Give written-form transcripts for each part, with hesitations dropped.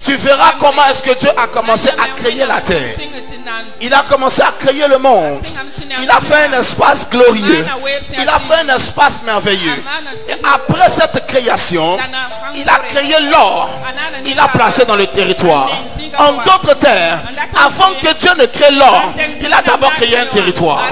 tu verras comment est-ce que Dieu a commencé à créer la terre. Il a commencé à créer le monde. Il a fait un espace glorieux. Il a fait un espace merveilleux. Et après cette création, il a créé l'or. Il a placé dans le territoire. En d'autres termes, avant que Dieu ne crée l'or, il a d'abord créé un territoire.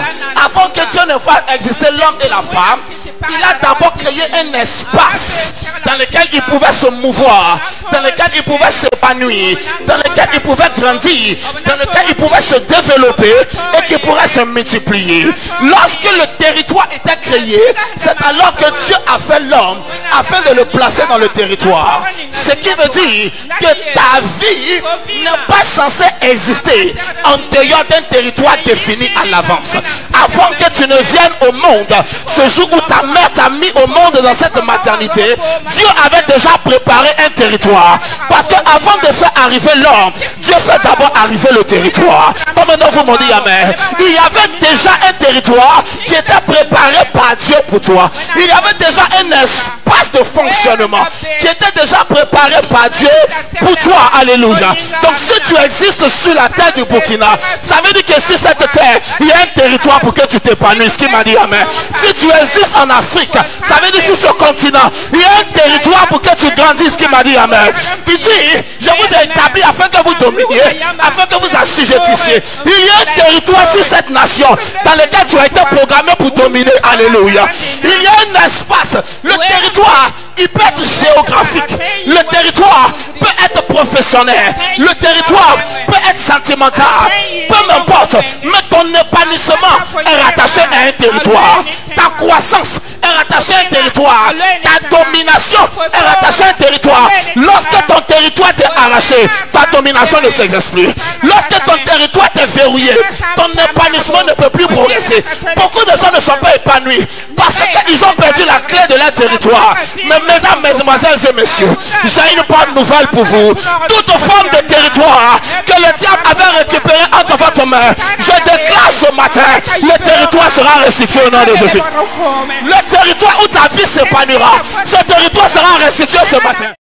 Avant que Dieu ne fasse exister l'homme et la femme, il a d'abord créé un espace dans lequel il pouvait se mouvoir, dans lequel il pouvait s'épanouir, dans lequel il pouvait grandir, dans lequel il pouvait se développer et qui pourrait se multiplier. Lorsque le territoire était créé, c'est alors que Dieu a fait l'homme afin de le placer dans le territoire. Ce qui veut dire que ta vie n'est pas censée exister en dehors d'un territoire défini à l'avance. Avant que tu ne viennes au monde, ce jour où ta mère t'a mis au monde dans cette maternité, Dieu avait déjà préparé un territoire. Parce qu'avant de faire arriver l'homme, Dieu fait d'abord arriver le territoire. Comme maintenant vous m'en dites amen. Il y avait déjà un territoire qui était préparé par Dieu pour toi. Il y avait déjà un espace de fonctionnement qui était déjà préparé par Dieu pour toi. Alléluia. Donc si tu existes sur la terre du Burkina, ça veut dire que sur cette terre, il y a un territoire pour que tu t'épanouisses. Qui m'a dit amen. Si tu existes en Afrique, ça veut dire sur ce continent, il y a un territoire pour que tu grandisses. Qui m'a dit amen. Il dit, je vous ai établi afin que vous dominiez, afin que vous assujettissiez. Il y a un territoire sur cette nation dans lequel tu as été programmé pour dominer. Alléluia. Il y a un espace. Le territoire, il peut être géographique. Le territoire peut être professionnel. Le territoire peut être sentimental. Peu m'importe. Mais ton épanouissement est rattaché à un territoire. Ta croissance est rattachée à un territoire. Ta domination est rattachée à un territoire. Lorsque ton territoire t'est arraché, ta domination ne s'exerce plus. Lorsque ton territoire t'est verrouillé, ton épanouissement ne peut plus progresser. Beaucoup de gens ne sont pas épanouis parce qu'ils ont perdu la clé de leur territoire. Mais mesdames, mesdemoiselles et messieurs, j'ai une bonne nouvelle pour vous. Toute forme de territoire que le diable avait récupéré entre votre main, je déclare ce matin, le territoire sera restitué au nom de Jésus. Le territoire où ta vie s'épanouira, ce territoire sera restitué ce matin.